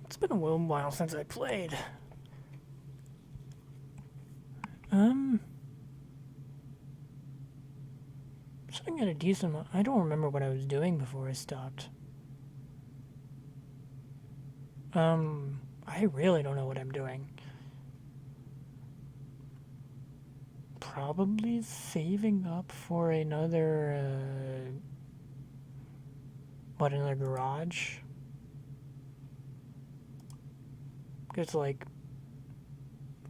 It's been a little while since I played. Sitting at a decent amount. I don't remember what I was doing before I stopped. I really don't know what I'm doing. Probably saving up for another, another garage? It's like,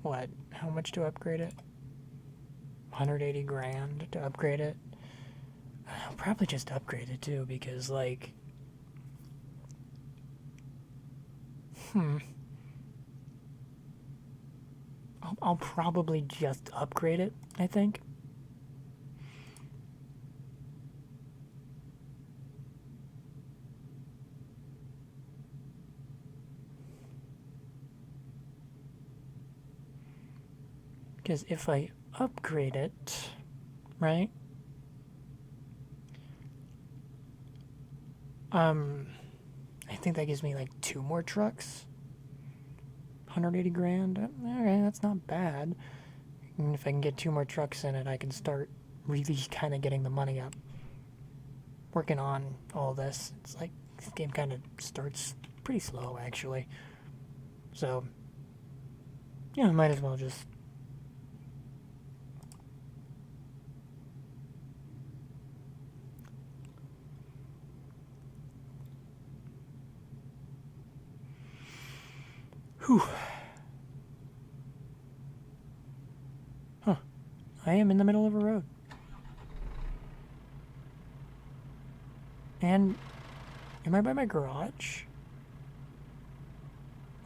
what? How much to upgrade it? 180 grand to upgrade it? I'll probably just upgrade it too, because, like, I'll probably just upgrade it, I think. Because if I upgrade it, right? I think that gives me like 2 more trucks. 180 grand. Okay, that's not bad. And if I can get 2 more trucks in it, I can start really kind of getting the money up. Working on all this. It's like this game kind of starts pretty slow, actually. So, yeah, I might as well just. Whew. Huh. I am in the middle of a road. And am I by my garage?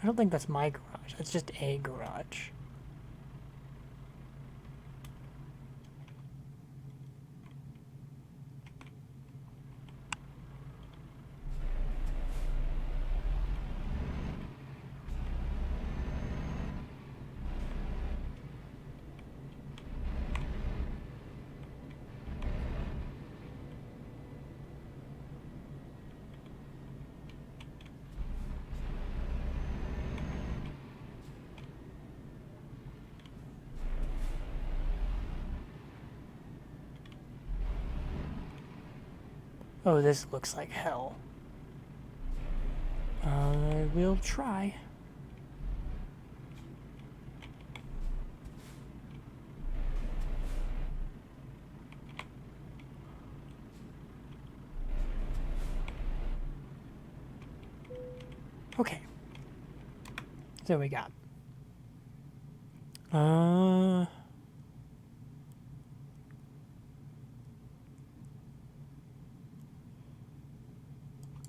I don't think that's my garage. That's just a garage. Oh, this looks like hell. I will try. Okay. So we got.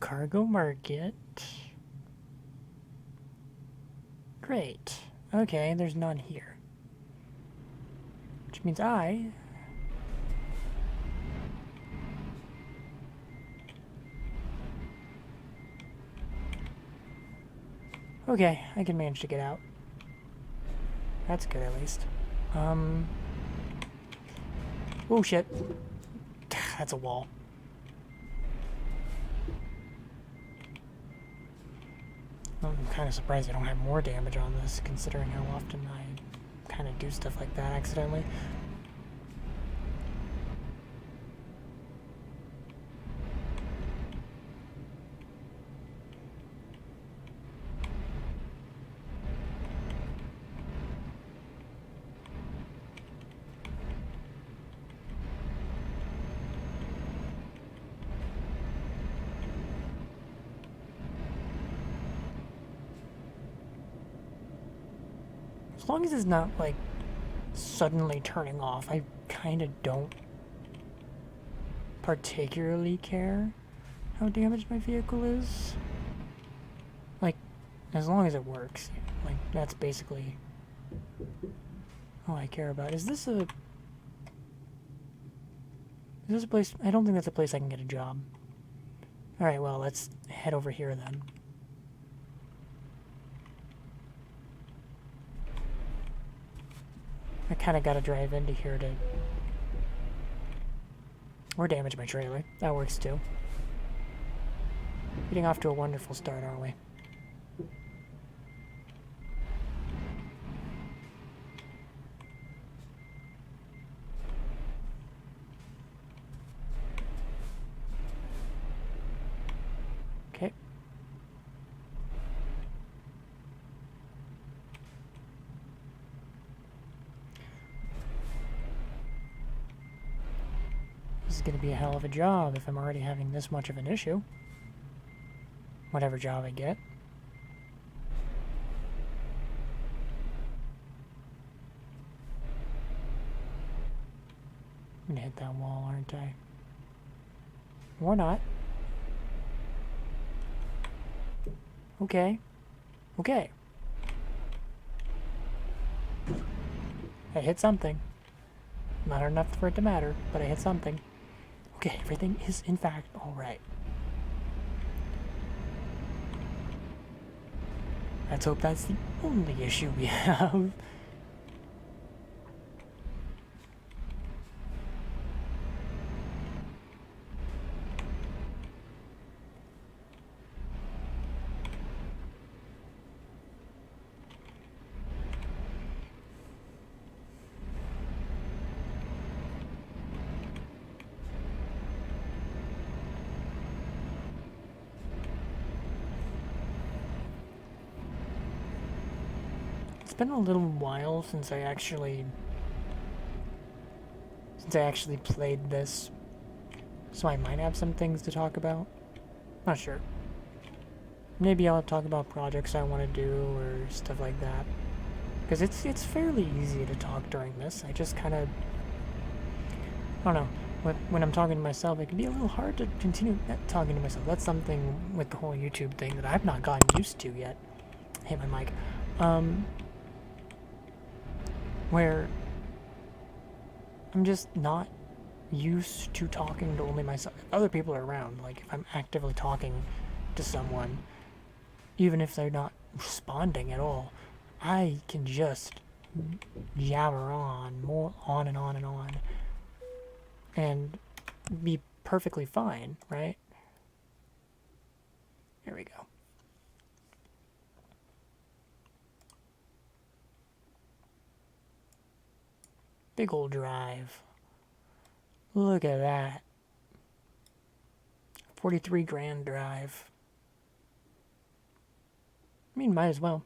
Cargo market. Great. Okay, there's none here. Which means I. Okay, I can manage to get out. That's good, at least. Oh, shit. That's a wall. I'm kind of surprised I don't have more damage on this, considering how often I kind of do stuff like that accidentally. As long as it's not, like, suddenly turning off, I kind of don't particularly care how damaged my vehicle is. Like, as long as it works. Like, that's basically all I care about. Is this a place? I don't think that's a place I can get a job. Alright, well, let's head over here then. I kind of got to drive into here to. Or damage my trailer. That works too. Getting off to a wonderful start, aren't we? Okay. This is going to be a hell of a job if I'm already having this much of an issue. Whatever job I get. I'm going to hit that wall, aren't I? Or not. Okay. Okay. I hit something. Not enough for it to matter, but I hit something. Okay, everything is in fact alright. Let's hope that's the only issue we have. It's been a little while since I actually played this, so I might have some things to talk about. Not sure. Maybe I'll talk about projects I want to do or stuff like that. Because it's fairly easy to talk during this. I just kind of, I don't know. When I'm talking to myself, it can be a little hard to continue talking to myself. That's something with the whole YouTube thing that I've not gotten used to yet. I hate my mic. Where I'm just not used to talking to only myself. If other people are around, like if I'm actively talking to someone, even if they're not responding at all, I can just yabber on, more on and on and on, and be perfectly fine, right? Here we go. Big old drive. Look at that. 43 grand drive. I mean, might as well.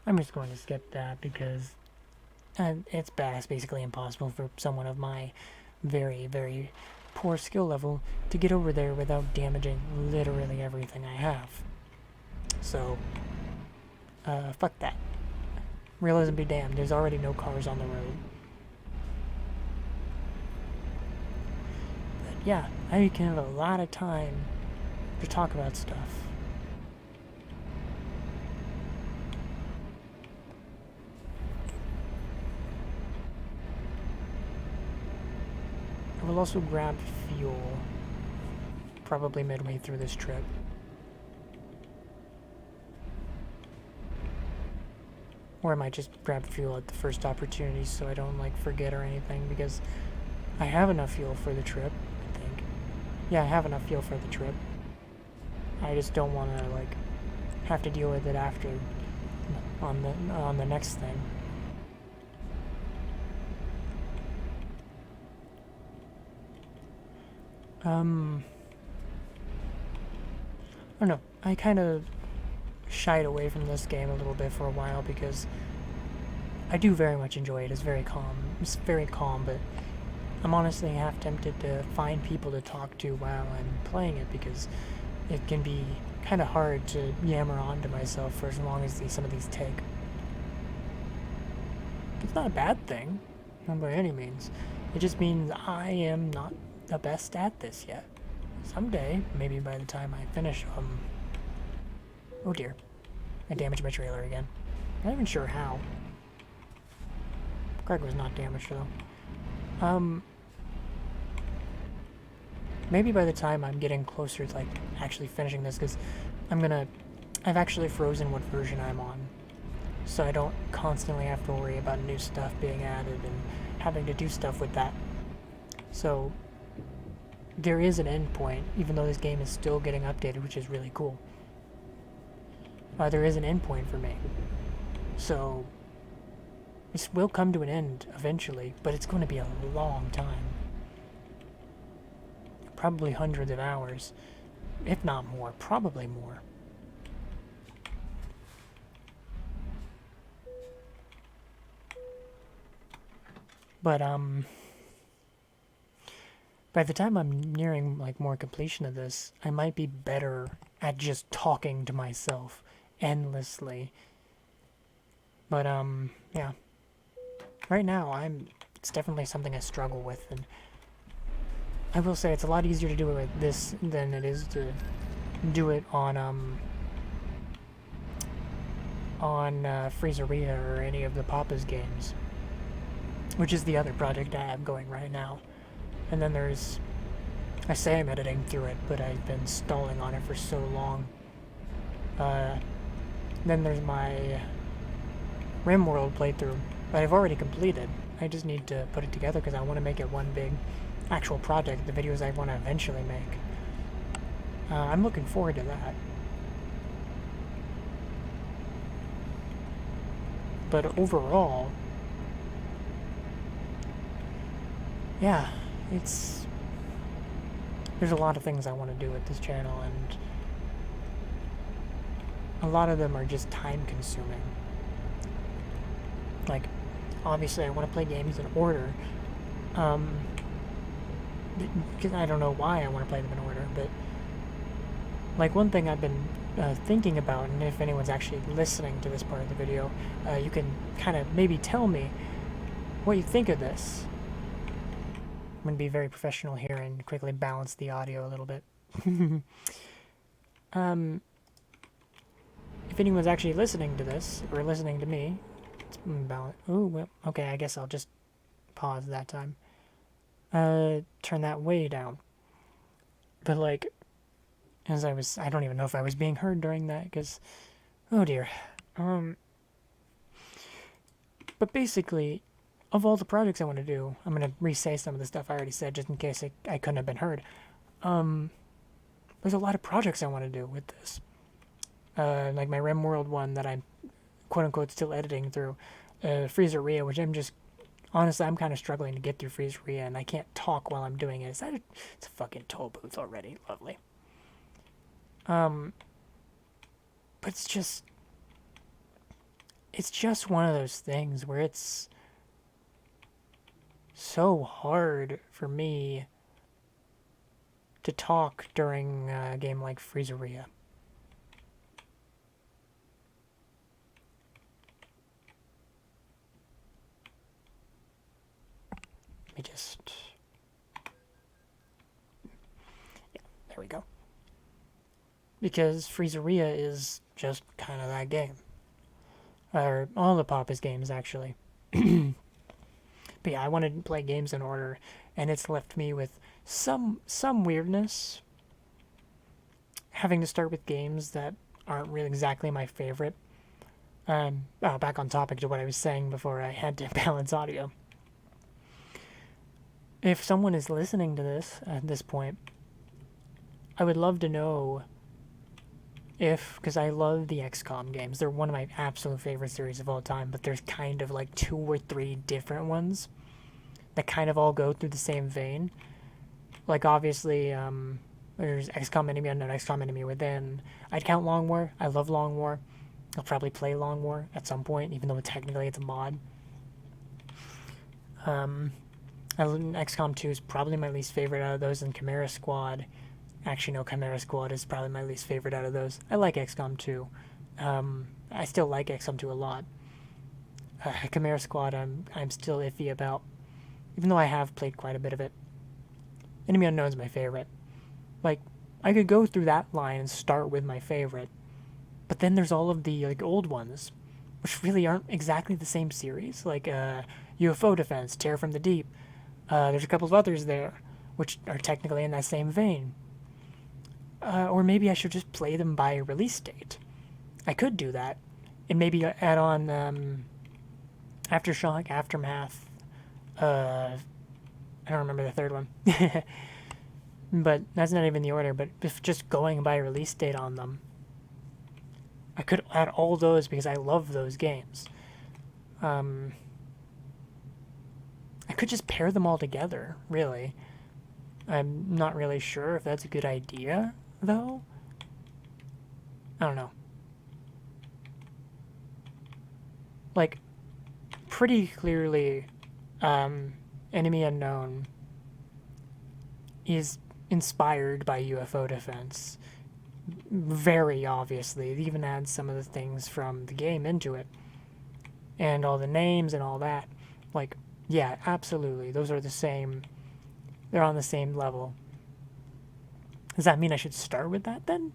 I'm just going to skip that because it's basically impossible for someone of my very, very poor skill level to get over there without damaging literally everything I have. So, fuck that. Realism be damned, there's already no cars on the road. But yeah, I can have a lot of time to talk about stuff. I will also grab fuel, probably midway through this trip. Or I might just grab fuel at the first opportunity so I don't, like, forget or anything, because I have enough fuel for the trip, I think. Yeah, I have enough fuel for the trip. I just don't want to, like, have to deal with it after, on the next thing. I don't know. I kind of shied away from this game a little bit for a while because I do very much enjoy it. It's very calm. It's very calm, but I'm honestly half tempted to find people to talk to while I'm playing it because it can be kind of hard to yammer on to myself for as long as some of these take. It's not a bad thing, not by any means. It just means I am not the best at this yet. Someday, maybe by the time I finish, oh dear. I damaged my trailer again. I'm not even sure how. Craig was not damaged though. Maybe by the time I'm getting closer to, like, actually finishing this, because I've actually frozen what version I'm on. So I don't constantly have to worry about new stuff being added and having to do stuff with that. So there is an end point, even though this game is still getting updated, which is really cool. there is an endpoint for me. So this will come to an end eventually, but it's going to be a long time. Probably hundreds of hours, if not more, probably more. But, by the time I'm nearing, like, more completion of this, I might be better at just talking to myself endlessly. But, yeah. Right now, it's definitely something I struggle with, and I will say it's a lot easier to do it with this than it is to do it on Freezeria or any of the Papa's games, which is the other project I have going right now. And then there's, I say I'm editing through it, but I've been stalling on it for so long. Then there's my RimWorld playthrough that I've already completed. I just need to put it together because I want to make it one big actual project, the videos I want to eventually make. I'm looking forward to that. But overall, yeah, there's a lot of things I want to do with this channel, and a lot of them are just time consuming. Like, obviously I want to play games in order, because I don't know why I want to play them in order, but like one thing I've been thinking about, and if anyone's actually listening to this part of the video, you can kind of maybe tell me what you think of this. I'm going to be very professional here and quickly balance the audio a little bit. If anyone's actually listening to this, or listening to me, it's balance. Oh, well, okay, I guess I'll just pause that time. Turn that way down. But like, I don't even know if I was being heard during that, because, oh dear. But basically, of all the projects I want to do, I'm going to re-say some of the stuff I already said, just in case I couldn't have been heard. There's a lot of projects I want to do with this. Like my RimWorld one that I'm, quote-unquote, still editing through. Freezeria, which honestly, I'm kind of struggling to get through Freezeria, and I can't talk while I'm doing it. It's a fucking toll booth already. Lovely. But it's just one of those things where it's so hard for me to talk during a game like Freezeria. Let me just... yeah, there we go. Because Freezeria is just kind of that game. Or all the Papa's games, actually. But yeah, I wanted to play games in order, and it's left me with some weirdness. Having to start with games that aren't really exactly my favorite. Back on topic to what I was saying before I had to balance audio. If someone is listening to this at this point, I would love to know because I love the XCOM games. They're one of my absolute favorite series of all time, but there's kind of like 2 or 3 different ones that kind of all go through the same vein. Like, obviously, there's XCOM Enemy Unknown, XCOM Enemy Within. I'd count Long War. I love Long War. I'll probably play Long War at some point, even though technically it's a mod. XCOM 2 is probably my least favorite out of those, and Chimera Squad. Actually, no, Chimera Squad is probably my least favorite out of those. I like XCOM 2. I still like XCOM 2 a lot. Chimera Squad, I'm still iffy about, even though I have played quite a bit of it. Enemy Unknown is my favorite. Like, I could go through that line and start with my favorite, but then there's all of the old ones, which really aren't exactly the same series. Like UFO Defense, Terror from the Deep. There's a couple of others there, which are technically in that same vein. Or maybe I should just play them by release date. I could do that, and maybe add on Aftershock, Aftermath. I don't remember the third one. But that's not even the order, but if just going by release date on them. I could add all those because I love those games. I could just pair them all together, really. I'm not really sure if that's a good idea, though. I don't know. Like, pretty clearly, Enemy Unknown is inspired by UFO Defense. Very obviously. It even adds some of the things from the game into it. And all the names and all that. Like, yeah, absolutely. Those are the same. They're on the same level. Does that mean I should start with that then?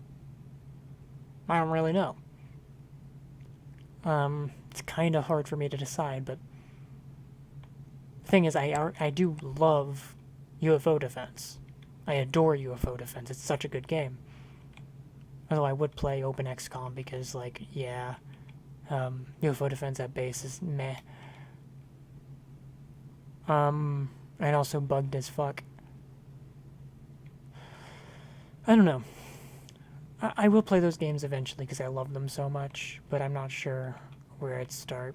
I don't really know. It's kind of hard for me to decide, but the thing is, I do love UFO Defense. I adore UFO Defense. It's such a good game. Although I would play Open XCOM because, like, yeah, UFO Defense at base is meh. And also bugged as fuck. I don't know. I will play those games eventually because I love them so much, but I'm not sure where I'd start.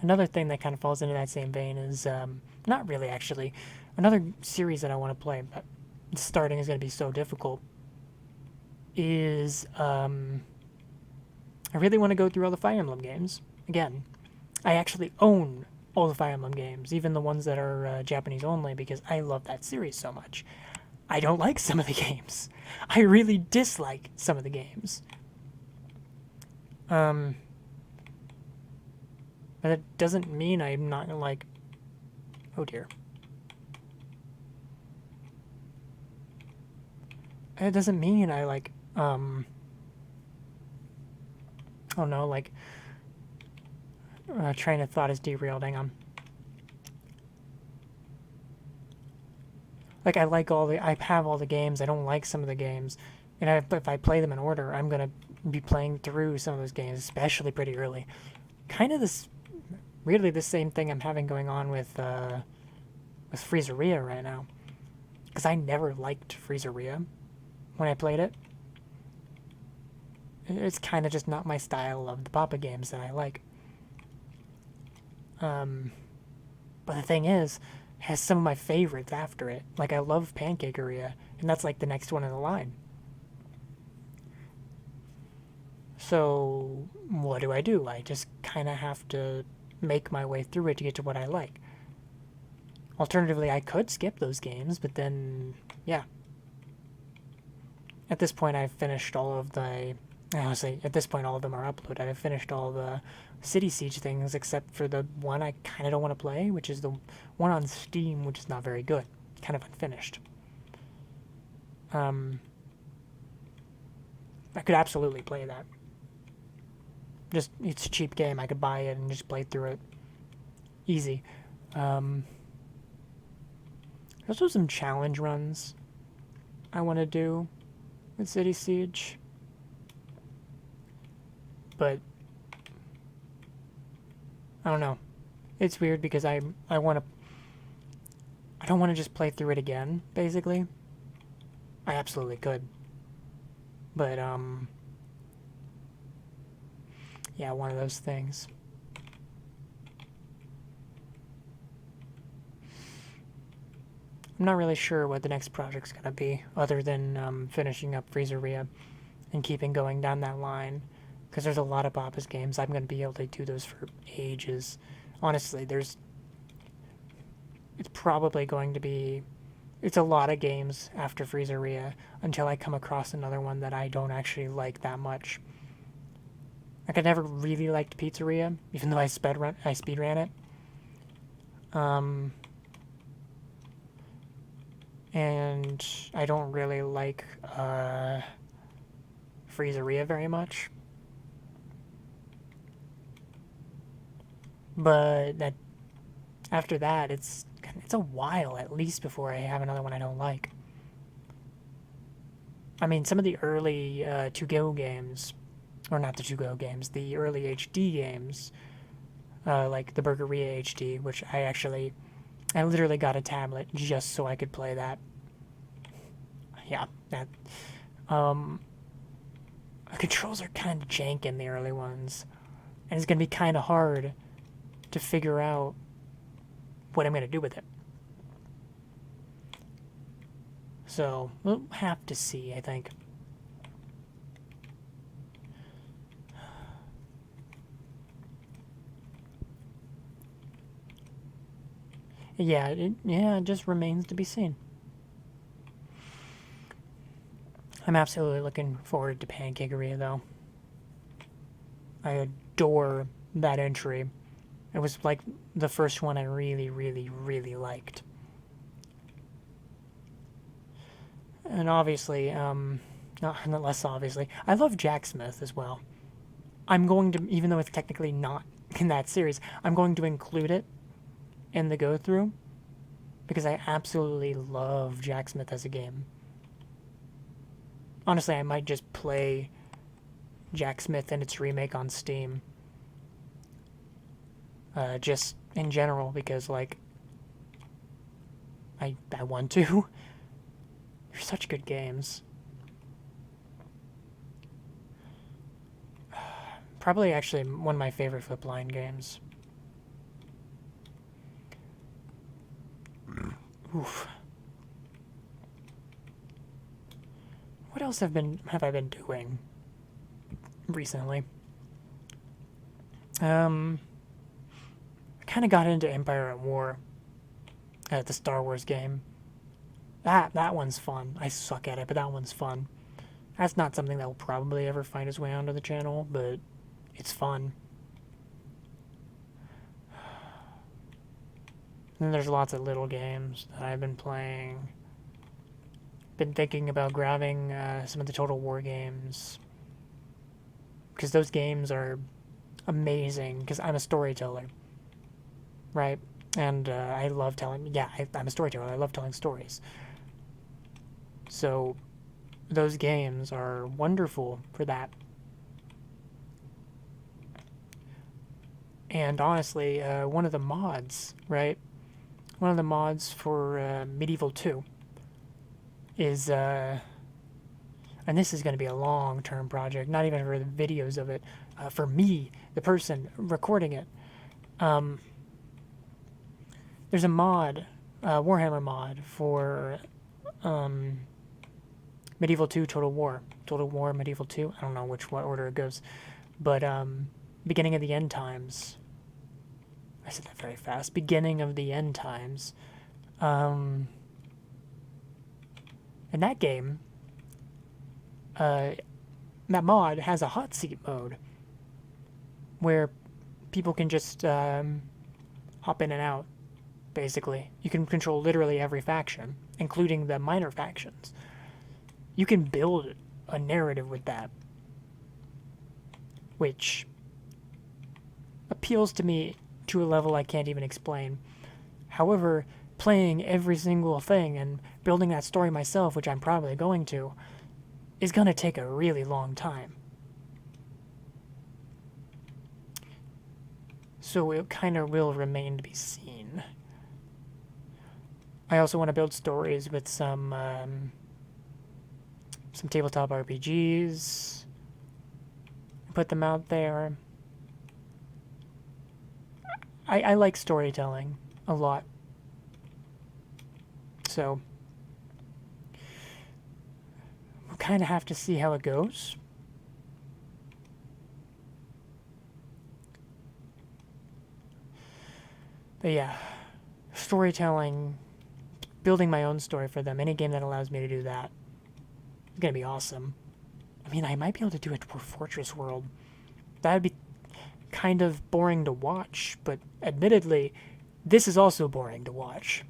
Another thing that kind of falls into that same vein is, not really actually, another series that I want to play, but starting is going to be so difficult, is, I really want to go through all the Fire Emblem games. Again, I actually own all the Fire Emblem games, even the ones that are Japanese only, because I love that series so much. I don't like some of the games. I really dislike some of the games. But it doesn't mean I'm not like... Oh dear. It doesn't mean I like, oh no, like, train of thought is derailed, hang on. Like, I like I have all the games, I don't like some of the games, and if I play them in order, I'm gonna be playing through some of those games, especially pretty early. Kind of this, weirdly the same thing I'm having going on with Freezeria right now. Because I never liked Freezeria when I played it. It's kind of just not my style of the Papa games that I like. But the thing is, it has some of my favorites after it. Like, I love Pancakeria, and that's like the next one in the line. So, what do? I just kind of have to make my way through it to get to what I like. Alternatively, I could skip those games, but then, yeah. At this point, I've finished all of the... Honestly, at this point, all of them are uploaded. I've finished all the City Siege things, except for the one I kind of don't want to play, which is the one on Steam, which is not very good. Kind of unfinished. I could absolutely play that. Just, it's a cheap game. I could buy it and just play through it. Easy. There's also some challenge runs I want to do with City Siege. But I don't know. It's weird because I want to... I don't want to just play through it again, basically. I absolutely could. But, yeah, one of those things. I'm not really sure what the next project's gonna be, other than finishing up Freezeria and keeping going down that line. Because there's a lot of Papa's games. I'm going to be able to do those for ages. Honestly, it's probably going to be... It's a lot of games after Freezeria until I come across another one that I don't actually like that much. Like, I never really liked Pizzeria, even though I speedran it. And I don't really like Freezeria very much. But that after that, it's a while at least before I have another one I don't like. I mean, some of the early 2Go games, or not the 2Go games, the early HD games, like the Burgeria HD, which I literally got a tablet just so I could play that. Yeah, that. The controls are kind of jank in the early ones, and it's going to be kind of hard to figure out what I'm going to do with it. So, we'll have to see, I think. Yeah, it just remains to be seen. I'm absolutely looking forward to Pancakeria, though. I adore that entry. It was like the first one I really, really, really liked. And obviously, not less obviously, I love Jack Smith as well. I'm going to, even though it's technically not in that series, I'm going to include it in the go through because I absolutely love Jack Smith as a game. Honestly, I might just play Jack Smith and its remake on Steam. Just in general, because, like, I want to. They're such good games. Probably actually one of my favorite Flipline games. Oof. What else have I been doing recently? I kind of got into Empire at War, the Star Wars game. That one's fun. I suck at it, but that one's fun. That's not something that will probably ever find its way onto the channel, but it's fun. And then there's lots of little games that I've been playing. Been thinking about grabbing some of the Total War games, because those games are amazing, because I'm a storyteller, right? And I love telling, yeah, I'm a storyteller. I love telling stories. So those games are wonderful for that. And honestly, one of the mods, right? One of the mods for Medieval 2 is, and this is going to be a long-term project, not even for the videos of it, for me, the person recording it. There's a mod, Warhammer mod, for Medieval 2 Total War. Total War Medieval 2, I don't know what order it goes. But beginning of the end times. I said that very fast. Beginning of the end times. In that game, that mod has a hot seat mode where people can just hop in and out, basically. You can control literally every faction, including the minor factions. You can build a narrative with that, which appeals to me to a level I can't even explain. However, playing every single thing and building that story myself, which I'm probably going to, is going to take a really long time. So it kind of will remain to be seen. I also want to build stories with some tabletop RPGs, put them out there. I like storytelling a lot. So we'll kind of have to see how it goes. But yeah, storytelling, building my own story for them, any game that allows me to do that, is going to be awesome. I mean, I might be able to do a Dwarf Fortress world. That would be kind of boring to watch, but admittedly, this is also boring to watch.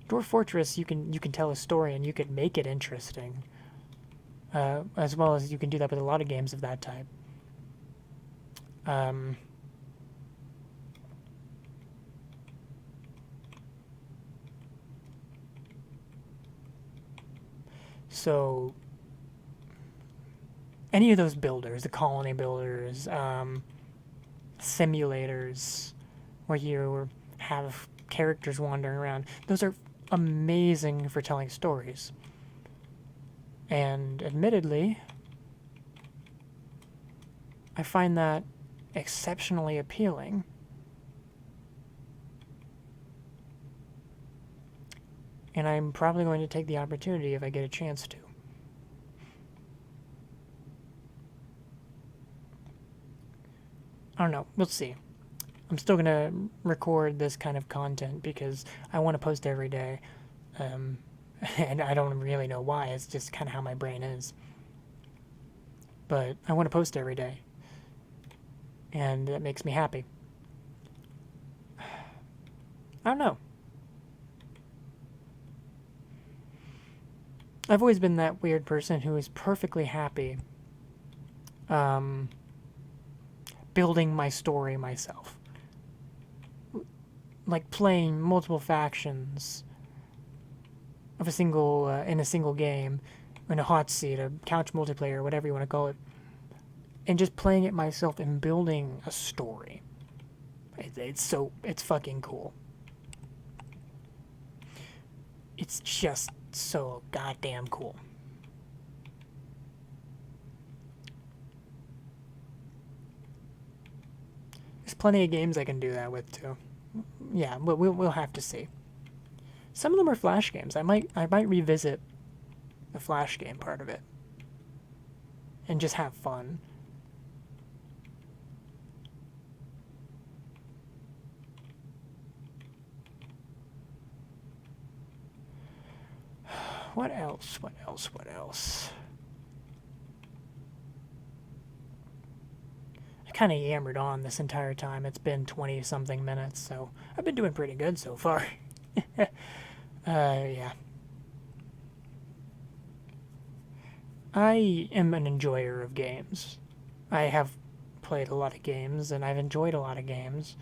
Dwarf Fortress, you can tell a story and you can make it interesting, as well as you can do that with a lot of games of that type. So any of those builders, the colony builders, simulators, where you have characters wandering around, those are amazing for telling stories. And admittedly, I find that exceptionally appealing. And I'm probably going to take the opportunity if I get a chance to. I don't know. We'll see. I'm still going to record this kind of content because I want to post every day. And I don't really know why. It's just kind of how my brain is. But I want to post every day. And that makes me happy. I don't know. I've always been that weird person who is perfectly happy building my story myself. Like playing multiple factions of a single in a single game, in a hot seat, a couch multiplayer, whatever you want to call it, and just playing it myself and building a story. It's fucking cool. It's just so goddamn cool. There's plenty of games I can do that with too. Yeah, but we'll have to see. Some of them are Flash games. I might revisit the Flash game part of it and just have fun. What else? What else? What else? I kind of yammered on this entire time. It's been 20-something minutes, so I've been doing pretty good so far. Yeah. I am an enjoyer of games. I have played a lot of games, and I've enjoyed a lot of games.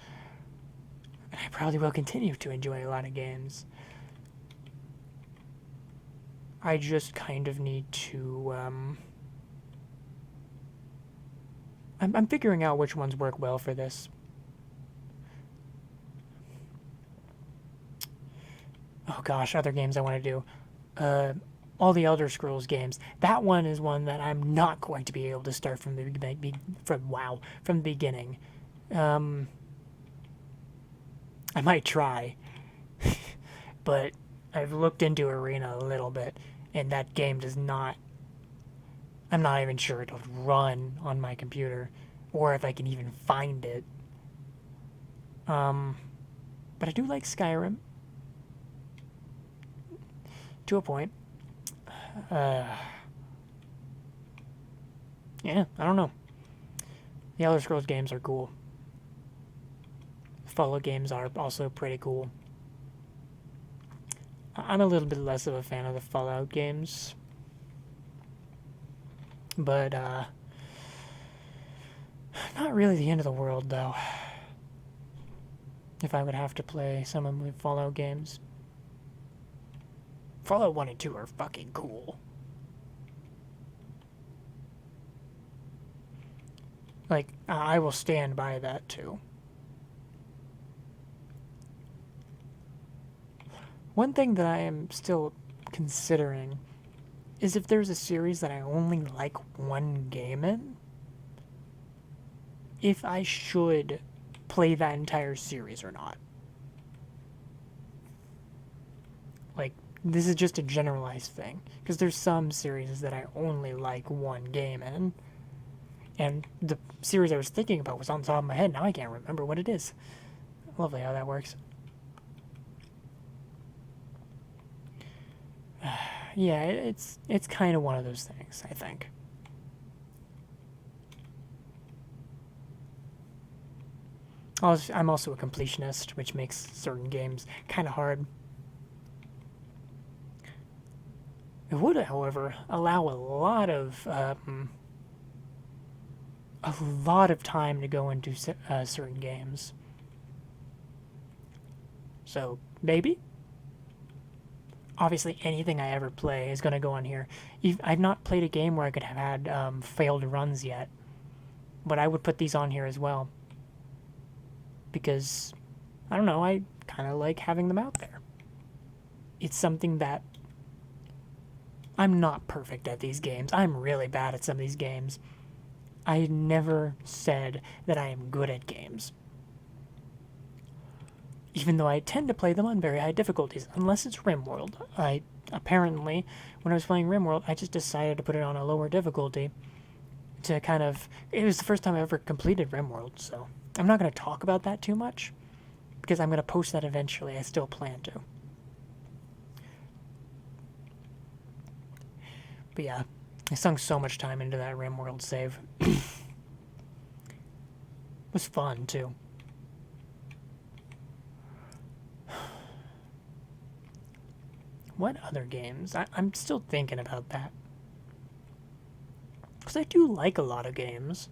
And I probably will continue to enjoy a lot of games. I just kind of need to, I'm figuring out which ones work well for this. Oh gosh, other games I want to do. All the Elder Scrolls games. That one is one that I'm not going to be able to start from the beginning. I might try, but I've looked into Arena a little bit, and that game does not. I'm not even sure it'll run on my computer, or if I can even find it. But I do like Skyrim. To a point. Yeah, I don't know. The Elder Scrolls games are cool. Fallout games are also pretty cool. I'm a little bit less of a fan of the Fallout games. But, not really the end of the world, though. If I would have to play some of the Fallout games. Fallout 1 and 2 are fucking cool. Like, I will stand by that, too. One thing that I am still considering is if there's a series that I only like one game in, if I should play that entire series or not. Like, this is just a generalized thing, because there's some series that I only like one game in, and the series I was thinking about was on the top of my head. Now I can't remember what it is. Lovely how that works. Yeah, it's kind of one of those things, I think. I'm also a completionist, which makes certain games kind of hard. It would, however, allow a lot of time to go into certain games. So maybe. Obviously, anything I ever play is going to go on here. I've not played a game where I could have had failed runs yet, but I would put these on here as well. Because, I don't know, I kind of like having them out there. It's something that I'm not perfect at these games. I'm really bad at some of these games. I never said that I am good at games. Even though I tend to play them on very high difficulties, unless it's RimWorld. Apparently, when I was playing RimWorld, I just decided to put it on a lower difficulty to kind of... It was the first time I ever completed RimWorld, so I'm not going to talk about that too much, because I'm going to post that eventually. I still plan to. But yeah, I sunk so much time into that RimWorld save. It was fun, too. What other games? I'm still thinking about that. Because I do like a lot of games.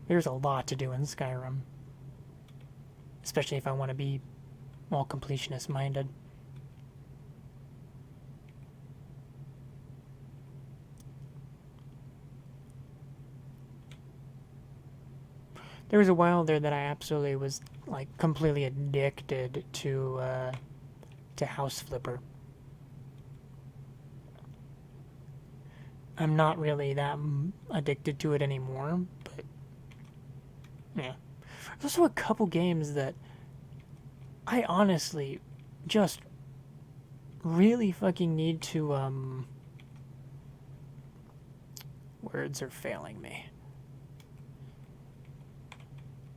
There's a lot to do in Skyrim. Especially if I want to be all completionist minded. There was a while there that I absolutely was like completely addicted to House Flipper. I'm not really that addicted to it anymore, but yeah. There's also a couple games that I honestly just really fucking need to words are failing me.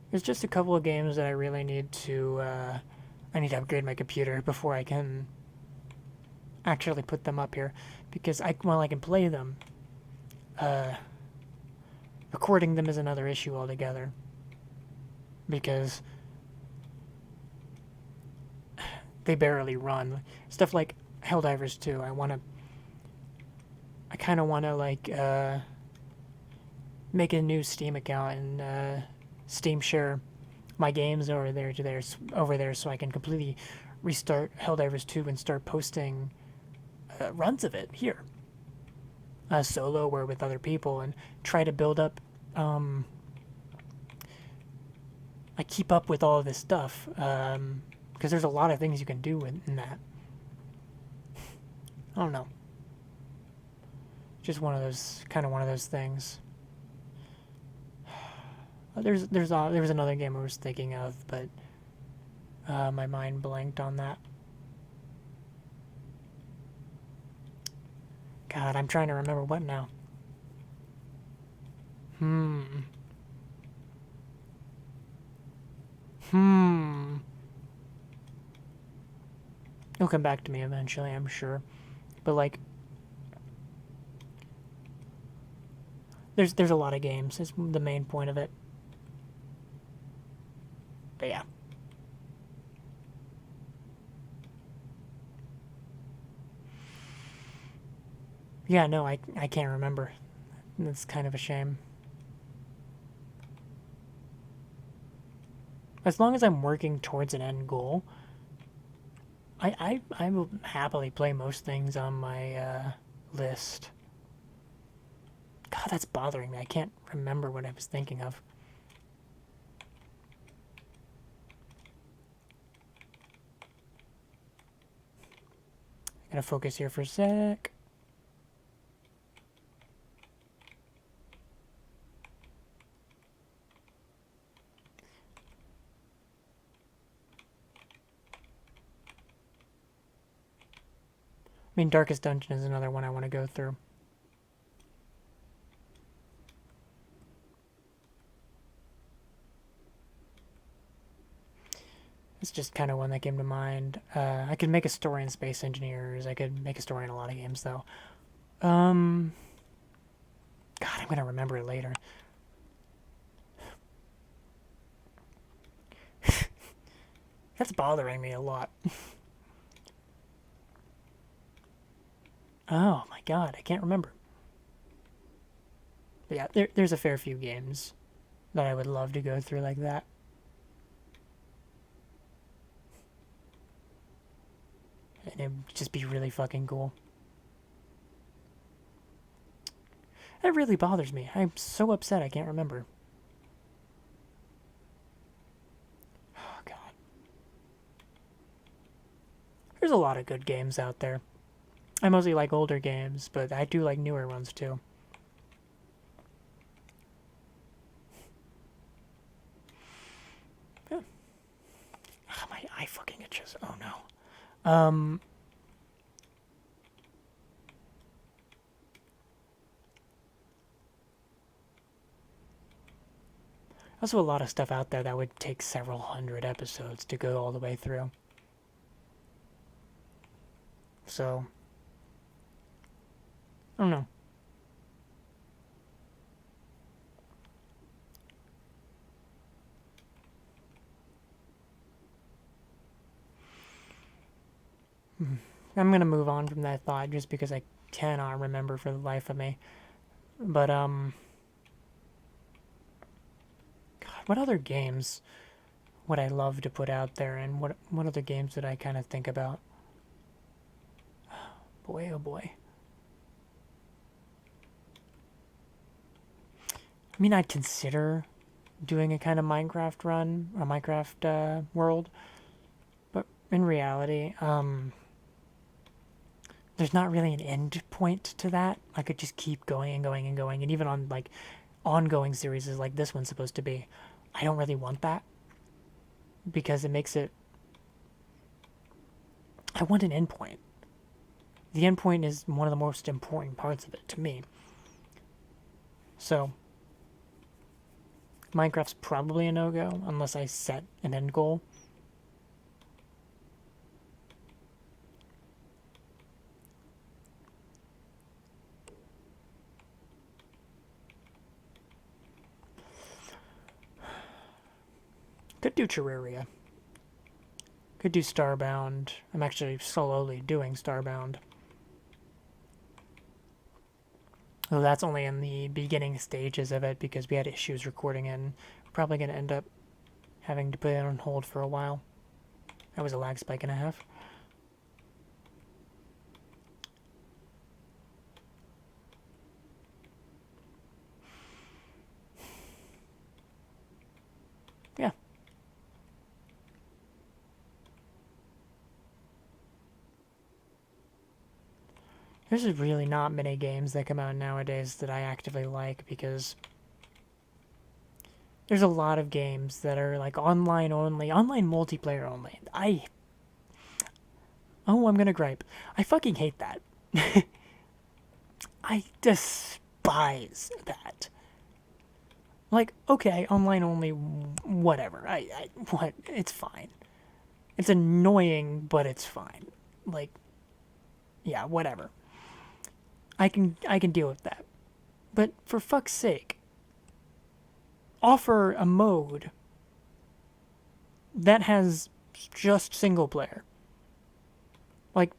There's just a couple of games that I really need to I need to upgrade my computer before I can actually put them up here, because while I can play them, recording them is another issue altogether, because they barely run. Stuff like Helldivers 2, I kind of want to like make a new Steam account and Steam share my games over there so I can completely restart Helldivers 2 and start posting runs of it here, solo or with other people, and try to build up. I keep up with all of this stuff because there's a lot of things you can do in that. I don't know. Just one of those things. There was another game I was thinking of, but my mind blanked on that. God, I'm trying to remember what now. It'll come back to me eventually, I'm sure. But like, there's a lot of games. It's the main point of it. But yeah. Yeah, no, I can't remember. That's kind of a shame. As long as I'm working towards an end goal, I will happily play most things on my list. God, that's bothering me. I can't remember what I was thinking of. Gotta focus here for a sec. I mean, Darkest Dungeon is another one I want to go through. It's just kind of one that came to mind. I could make a story in Space Engineers. I could make a story in a lot of games, though. God, I'm gonna remember it later. That's bothering me a lot. Oh my god, I can't remember. But yeah, there's a fair few games that I would love to go through like that. And it would just be really fucking cool. That really bothers me. I'm so upset I can't remember. Oh god. There's a lot of good games out there. I mostly like older games, but I do like newer ones too. Yeah. My eye fucking itches. Oh no. Also a lot of stuff out there that would take several hundred episodes to go all the way through. So, I don't know. I'm gonna move on from that thought just because I cannot remember for the life of me. But God, what other games would I love to put out there, and what other games did I kind of think about? Boy, oh boy. I mean, I'd consider doing a kind of Minecraft run, a Minecraft world, but in reality, there's not really an end point to that. I could just keep going and going and going, and even on like ongoing series like this one's supposed to be, I don't really want that because it makes it. I want an end point. The end point is one of the most important parts of it to me. So, Minecraft's probably a no go unless I set an end goal. Could do Terraria. Could do Starbound. I'm actually slowly doing Starbound. Though that's only in the beginning stages of it because we had issues recording it, and we're probably going to end up having to put it on hold for a while. That was a lag spike and a half. Yeah. There's really not many games that come out nowadays that I actively like because there's a lot of games that are like online only, online multiplayer only. I'm gonna gripe. I fucking hate that. I despise that. Like, okay, online only, whatever. What? It's fine. It's annoying, but it's fine. Like, yeah, whatever. I can deal with that. But for fuck's sake, offer a mode that has just single player. Like,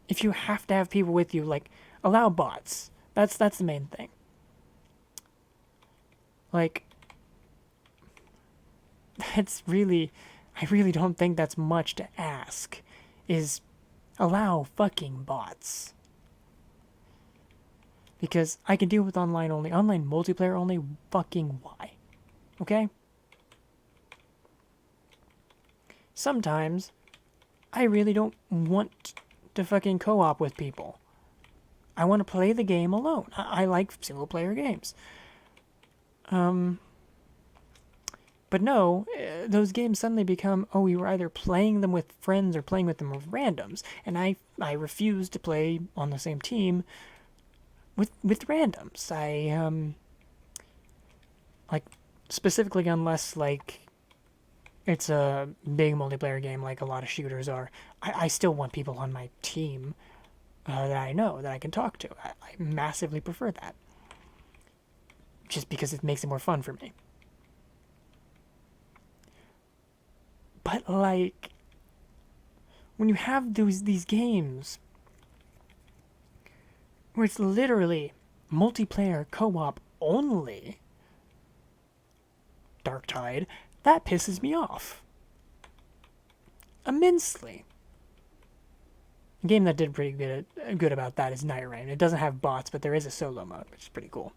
if you have to have people with you, like, allow bots. That's the main thing. Like, that's really, I really don't think that's much to ask. Is allow fucking bots. Because I can deal with online only. Online multiplayer only, fucking why? Okay? Sometimes I really don't want to fucking co-op with people. I want to play the game alone. I like single player games. But no, those games suddenly become, oh, you were either playing them with friends or playing with them with randoms, and I refuse to play on the same team with randoms. Like specifically unless like it's a big multiplayer game like a lot of shooters are. I still want people on my team that I know that I can talk to. I massively prefer that, just because it makes it more fun for me. But like when you have these games where it's literally multiplayer co-op only, Darktide, that pisses me off immensely. A game that did pretty good about that is Night Rain. It doesn't have bots, but there is a solo mode, which is pretty cool.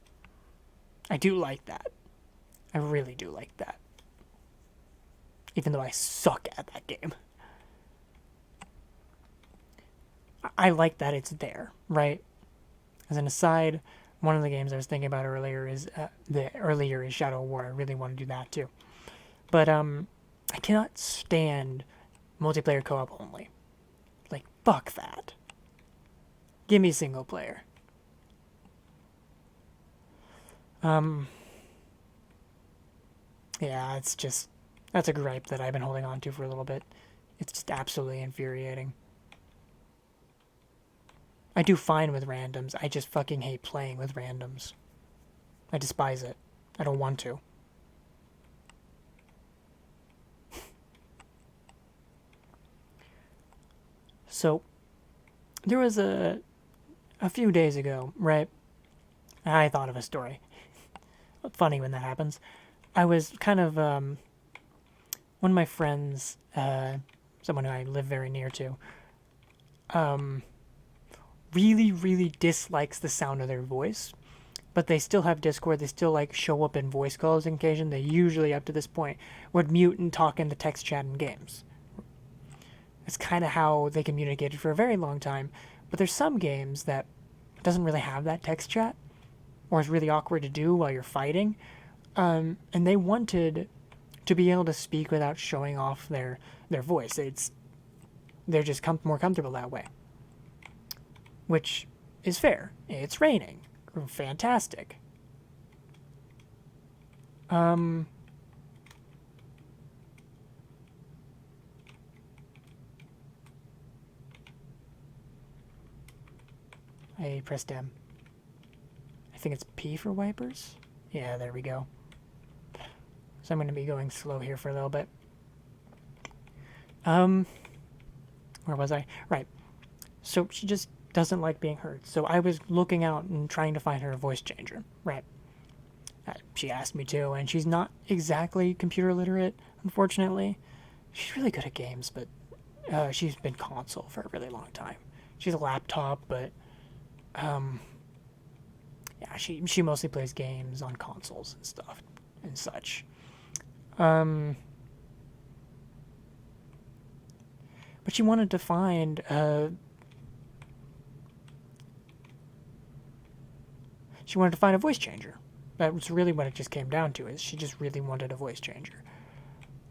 I do like that. I really do like that. Even though I suck at that game. I like that it's there, right? As an aside, one of the games I was thinking about earlier is Shadow War. I really want to do that too. But I cannot stand multiplayer co-op only. Like fuck that. Give me single player. Um, yeah, it's just that's a gripe that I've been holding on to for a little bit. It's just absolutely infuriating. I do fine with randoms. I just fucking hate playing with randoms. I despise it. I don't want to. So, there was a few days ago, right? I thought of a story. Funny when that happens. I was kind of one of my friends, someone who I live very near to, um, really, really dislikes the sound of their voice, but they still have Discord. They still like show up in voice calls on occasion. They usually, up to this point, would mute and talk in the text chat in games. It's kind of how they communicated for a very long time. But there's some games that doesn't really have that text chat, or is really awkward to do while you're fighting. And they wanted to be able to speak without showing off their voice. They're just more comfortable that way, which is fair. It's raining. Fantastic. I pressed M. I think it's P for wipers. Yeah, there we go. So I'm going to be going slow here for a little bit. Where was I? Right. So she just doesn't like being heard. So I was looking out and trying to find her a voice changer. Right. She asked me to, and she's not exactly computer literate, unfortunately. She's really good at games, but she's been console for a really long time. She's a laptop, but yeah, she mostly plays games on consoles and stuff and such. But she wanted to find a voice changer. That was really what it just came down to, is she just really wanted a voice changer.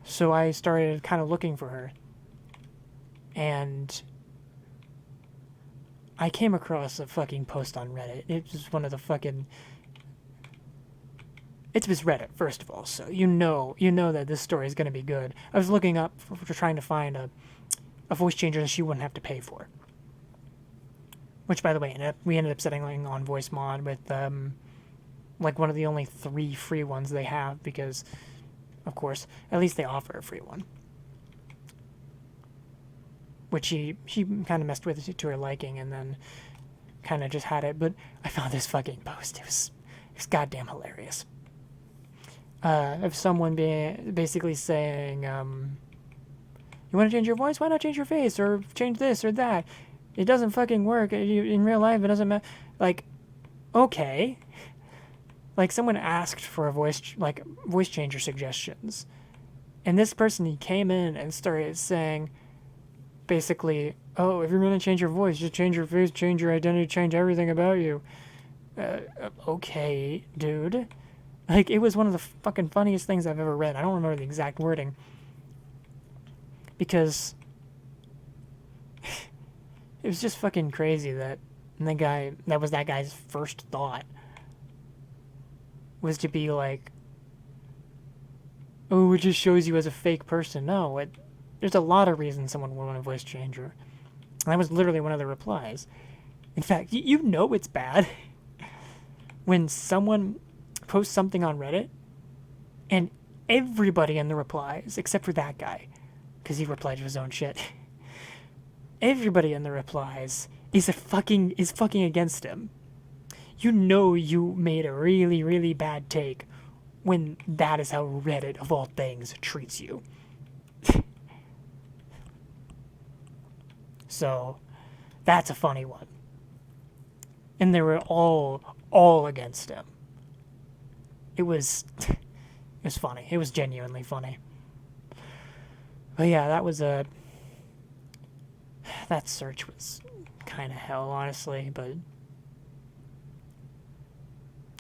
So I started kind of looking for her, and I came across a fucking post on Reddit. It was one of the fucking... It was Reddit, first of all, so you know that this story is going to be good. I was looking up for trying to find a voice changer that she wouldn't have to pay for. Which, by the way, we ended up settling on VoiceMod with, like, one of the only 3 free ones they have, because, of course, at least they offer a free one. Which she kind of messed with it to her liking, and then kind of just had it. But I found this fucking post. It was goddamn hilarious. Of someone basically saying, you want to change your voice? Why not change your face? Or change this or that? It doesn't fucking work. In real life, it doesn't matter. Like, okay. Like, someone asked for a voice changer suggestions. And this person, he came in and started saying, basically, oh, if you're going to change your voice, just change your face, change your identity, change everything about you. Okay, dude. Like, it was one of the fucking funniest things I've ever read. I don't remember the exact wording. Because it was just fucking crazy that that guy's first thought was to be like, oh, it just shows you as a fake person. No, there's a lot of reasons someone would want a voice changer. And that was literally one of the replies. In fact, you know it's bad when someone posts something on Reddit and everybody in the replies, except for that guy, because he replied to his own shit, everybody in the replies is fucking against him. You know you made a really, really bad take when that is how Reddit, of all things, treats you. So, that's a funny one. And they were all against him. It was funny. It was genuinely funny. But yeah, that search was kind of hell, honestly, but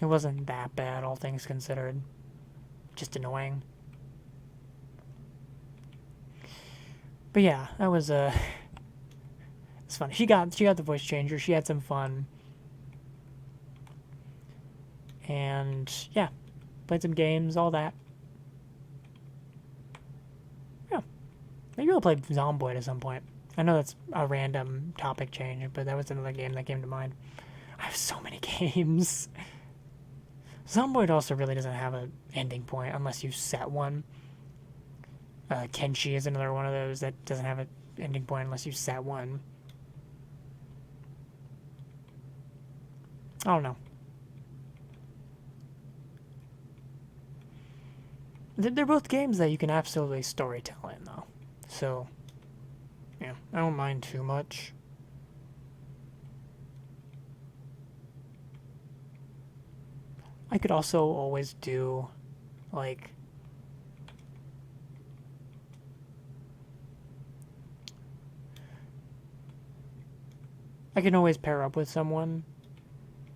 it wasn't that bad, all things considered. Just annoying. But yeah, that was it's fun. She got the voice changer. She had some fun. And yeah, played some games, all that. Yeah. Maybe I'll play Zomboid at some point. I know that's a random topic change, but that was another game that came to mind. I have so many games. Zomboid also really doesn't have an ending point unless you set one. Kenshi is another one of those that doesn't have an ending point unless you set one. I don't know. They're both games that you can absolutely storytell in, though. So, yeah, I don't mind too much. I could also always do, like, I can always pair up with someone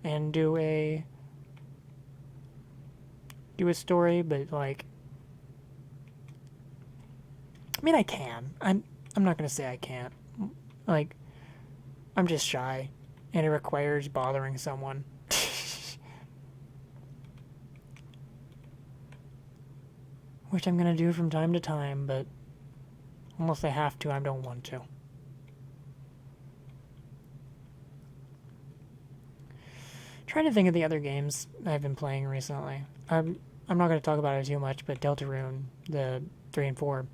and do a story, but like, I mean, I can. I'm not gonna say I can't. Like, I'm just shy, and it requires bothering someone. Which I'm gonna do from time to time, but unless I have to, I don't want to. Trying to think of the other games I've been playing recently. I'm not going to talk about it too much, but Deltarune, the 3 and 4,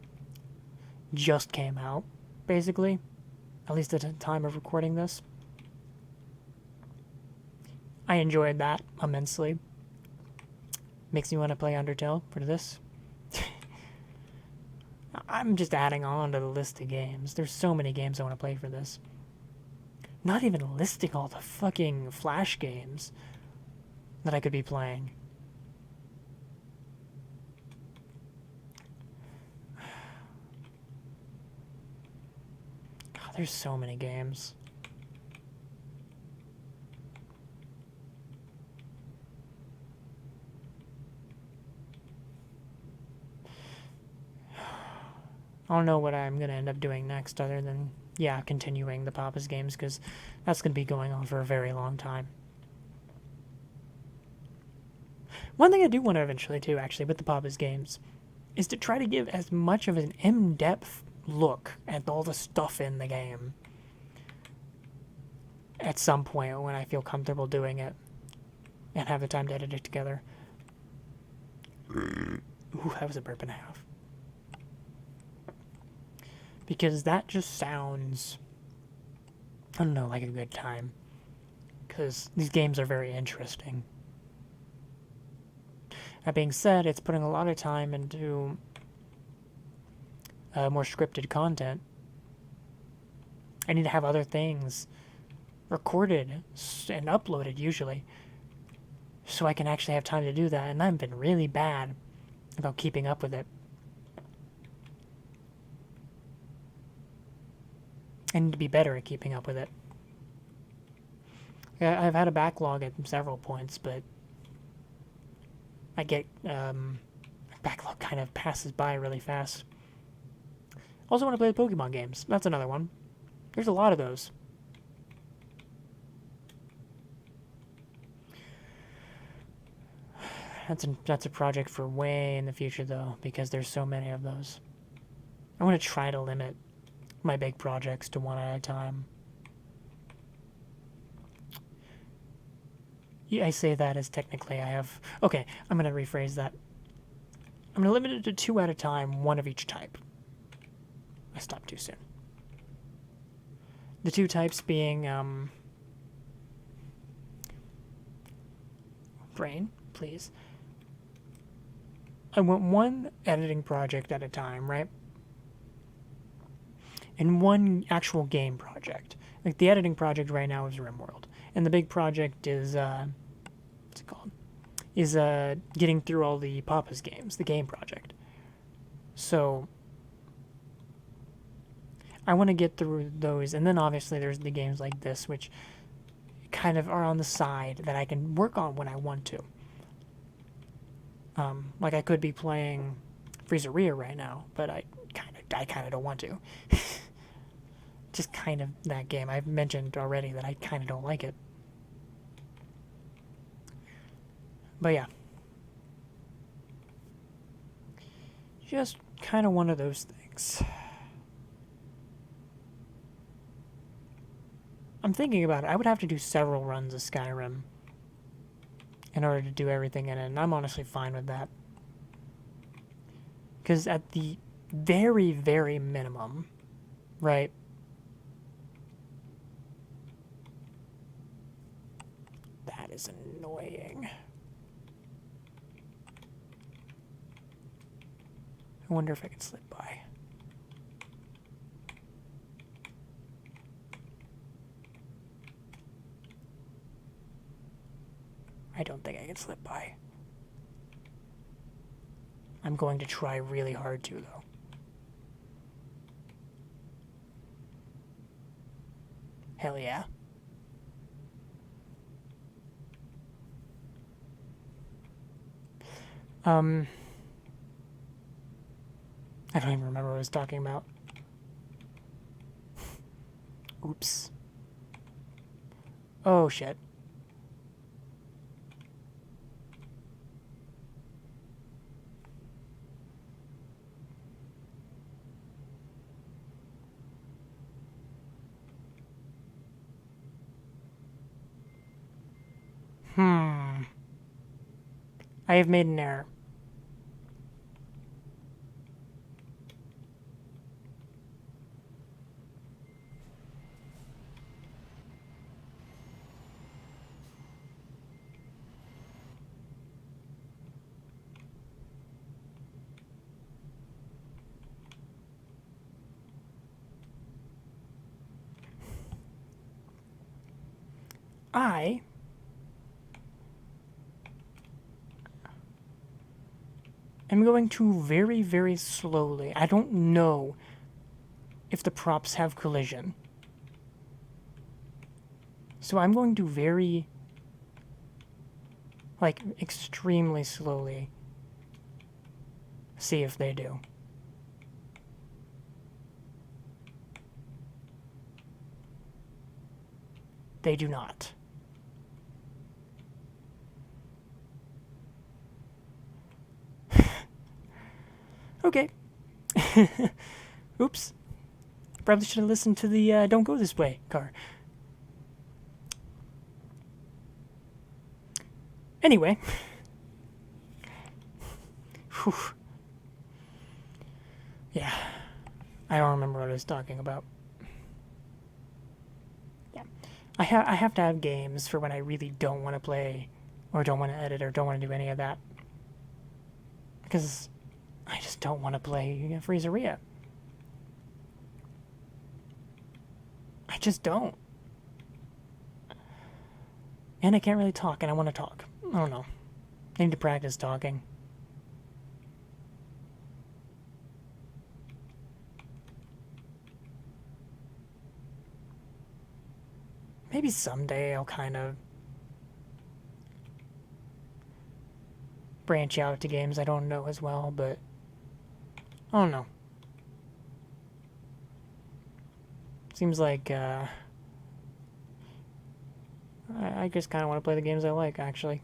just came out, basically. At least at the time of recording this. I enjoyed that immensely. Makes me want to play Undertale for this. I'm just adding on to the list of games. There's so many games I want to play for this. Not even listing all the fucking Flash games that I could be playing. God, there's so many games. I don't know what I'm going to end up doing next other than, yeah, continuing the Papa's games, because that's going to be going on for a very long time. One thing I do want to eventually do, actually, with the Papa's games, is to try to give as much of an in-depth look at all the stuff in the game at some point when I feel comfortable doing it and have the time to edit it together. Ooh, that was a burp and a half. Because that just sounds, I don't know, like a good time. Because these games are very interesting. That being said, it's putting a lot of time into more scripted content. I need to have other things recorded and uploaded, usually, so I can actually have time to do that, and I've been really bad about keeping up with it. I need to be better at keeping up with it. Yeah, I've had a backlog at several points, but I get backlog kind of passes by really fast. Also want to play the Pokemon games. That's another one. There's a lot of those. That's a project for way in the future, though, because there's so many of those. I want to try to limit my big projects to one at a time. Yeah, I say that as technically I have... Okay, I'm going to rephrase that. I'm going to limit it to 2 at a time, 1 of each type. I stopped too soon. The 2 types being... Brain, please. I want 1 editing project at a time, right? And 1 actual game project. Like, the editing project right now is RimWorld. And the big project is, what's it called? Is, getting through all the Papa's games, the game project. So, I want to get through those, and then obviously there's the games like this, which kind of are on the side that I can work on when I want to. Like I could be playing Freezeria right now, but I kind of don't want to. Just kind of that game. I've mentioned already that I kind of don't like it. But yeah. Just kind of one of those things. I'm thinking about it. I would have to do several runs of Skyrim in order to do everything in it, and I'm honestly fine with that. Because at the very, very minimum, right? That is annoying. I wonder if I can slip by. I don't think I can slip by. I'm going to try really hard to, though. Hell yeah. I don't even remember what I was talking about. Oops. Oh, shit. I have made an error. I am going to very, very slowly. I don't know if the props have collision. So I'm going to very, like, extremely slowly see if they do. They do not. Okay. Oops. Probably should have listened to the Don't Go This Way car. Anyway. Whew. Yeah. I don't remember what I was talking about. Yeah. I have to have games for when I really don't want to play or don't want to edit or don't want to do any of that. Because I just don't want to play Freezeria. I just don't. And I can't really talk, and I want to talk. I don't know. I need to practice talking. Maybe someday I'll kind of branch out to games I don't know as well, but I don't know. Seems like I just kind of want to play the games I like, actually.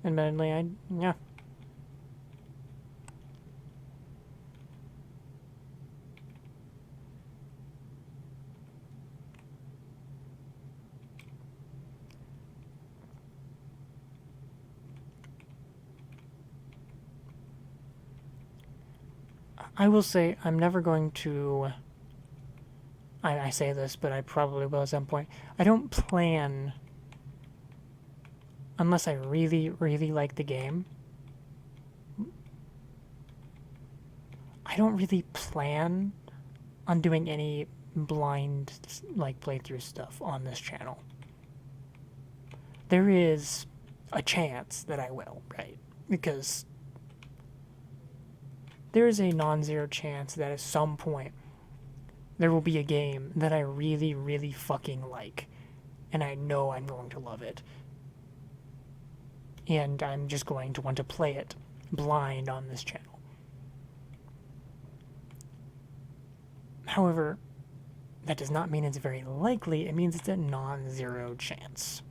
Admittedly, yeah. I will say I'm never going to. I say this, but I probably will at some point. I don't plan, unless I really, really like the game. I don't really plan on doing any blind, like, playthrough stuff on this channel. There is a chance that I will, right? Because there is a non-zero chance that at some point there will be a game that I really, really fucking like, and I know I'm going to love it. And I'm just going to want to play it blind on this channel. However, that does not mean it's very likely, it means it's a non-zero chance.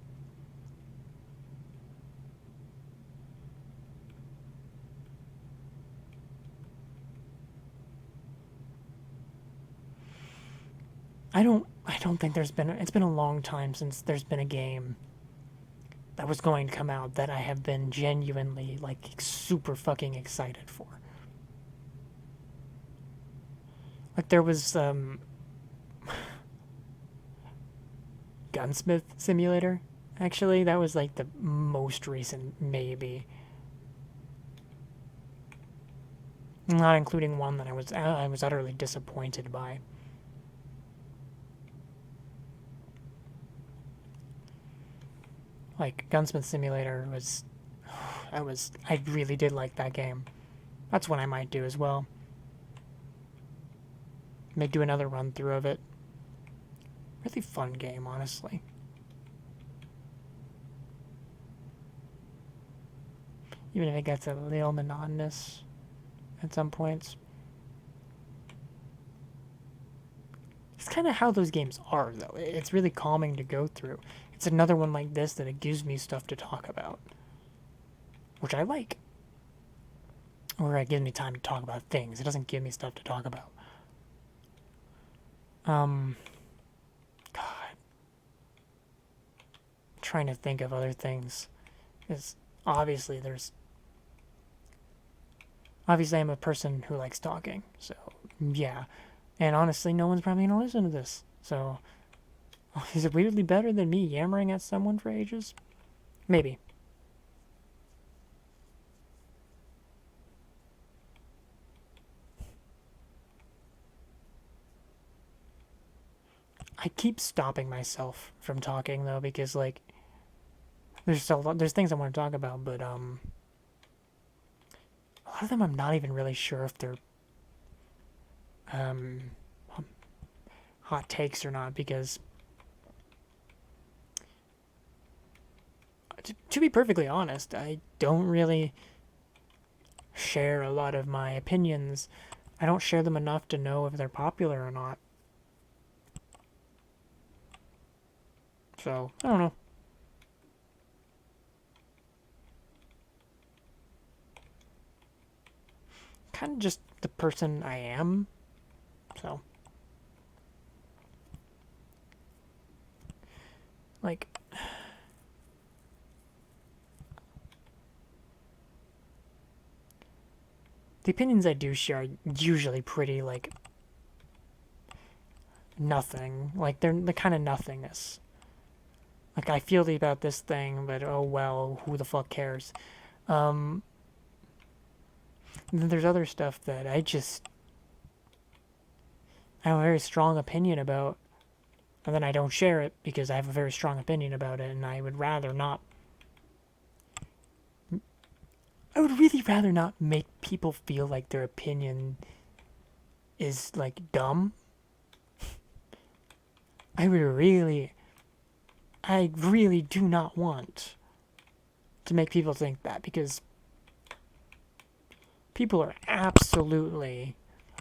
I don't think it's been a long time since there's been a game that was going to come out that I have been genuinely, like, super fucking excited for. Like, there was, Gunsmith Simulator, actually. That was, like, the most recent, maybe. Not including one that I was utterly disappointed by. Like, Gunsmith Simulator was... I really did like that game. That's what I might do as well. May do another run through of it. Really fun game, honestly. Even if it gets a little monotonous at some points. It's kind of how those games are, though. It's really calming to go through. It's another one like this that it gives me stuff to talk about. Which I like. Or it gives me time to talk about things. It doesn't give me stuff to talk about. God. I'm trying to think of other things. Because obviously I'm a person who likes talking. So, yeah. And honestly, no one's probably going to listen to this. So, is it weirdly better than me yammering at someone for ages? Maybe. I keep stopping myself from talking, though, because, like, there's things I want to talk about, but, a lot of them I'm not even really sure if they're, hot takes or not, because to be perfectly honest, I don't really share a lot of my opinions. I don't share them enough to know if they're popular or not. So, I don't know. Kind of just the person I am. So, like, the opinions I do share are usually pretty, like, nothing. Like, they're the kind of nothingness. Like, I feel about this thing, but oh well, who the fuck cares? And then there's other stuff that I have a very strong opinion about, and then I don't share it because I have a very strong opinion about it, and I would rather not. I would really rather not make people feel like their opinion is, like, dumb. I really do not want to make people think that, because people are absolutely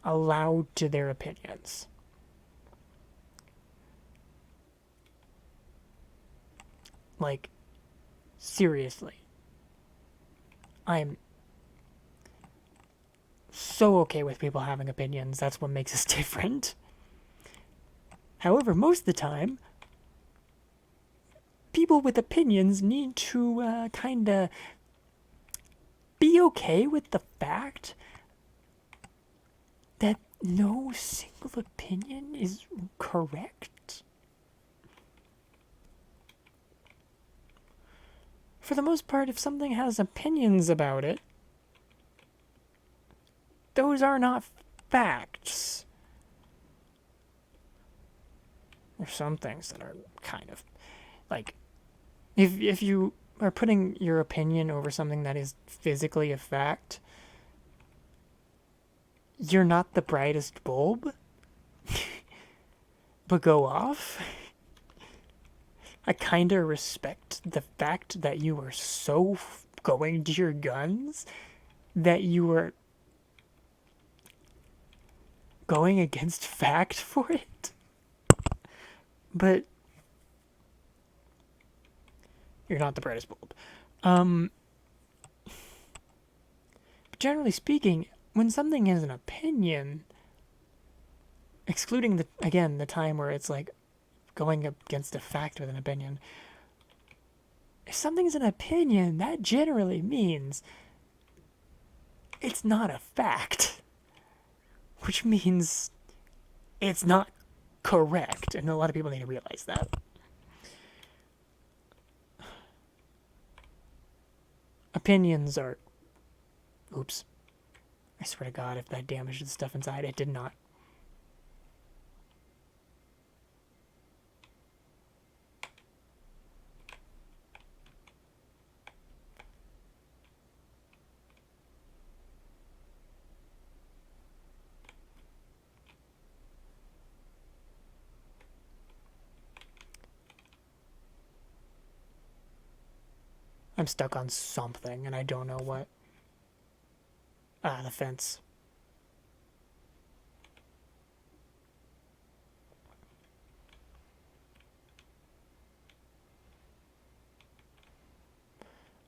allowed to their opinions. Like, seriously. I'm so okay with people having opinions. That's what makes us different. However, most of the time, people with opinions need to kind of be okay with the fact that no single opinion is correct. For the most part, if something has opinions about it, those are not facts. There's some things that are kind of, like, if you are putting your opinion over something that is physically a fact, you're not the brightest bulb. but go off. I kind of respect the fact that you were so going to your guns that you were going against fact for it. But you're not the brightest bulb. Generally speaking, when something is an opinion, excluding the time where it's like going against a fact with an opinion, if something's an opinion, that generally means it's not a fact, which means it's not correct, and a lot of people need to realize that. Opinions are... Oops. I swear to God, if that damaged the stuff inside, it did not. I'm stuck on something, and I don't know what. Ah, the fence.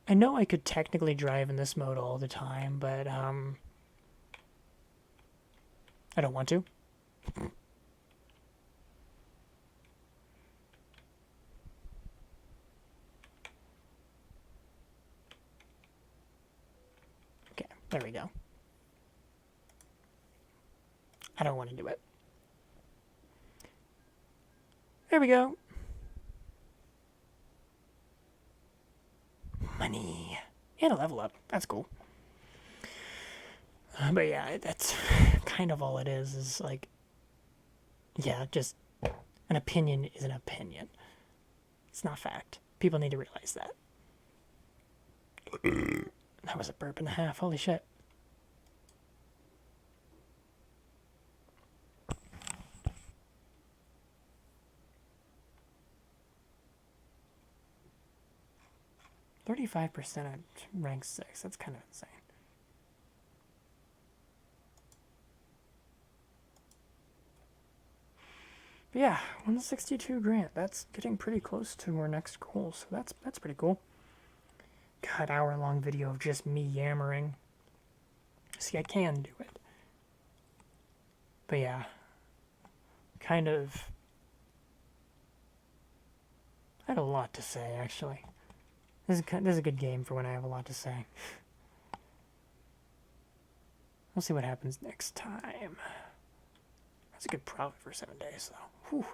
I know I could technically drive in this mode all the time, but, I don't want to. Okay, there we go. I don't want to do it. There we go. Money. And a level up. That's cool. But yeah, that's kind of all it is like, yeah, just an opinion is an opinion. It's not fact. People need to realize that. That was a burp and a half. Holy shit. %35% at rank 6. That's kind of insane. But yeah, 162 grand. That's getting pretty close to our next goal, so that's pretty cool. God, hour-long video of just me yammering. See, I can do it. But yeah, kind of... I had a lot to say, actually. This is a good game for when I have a lot to say. We'll see what happens next time. That's a good profit for 7 days, though. Whew.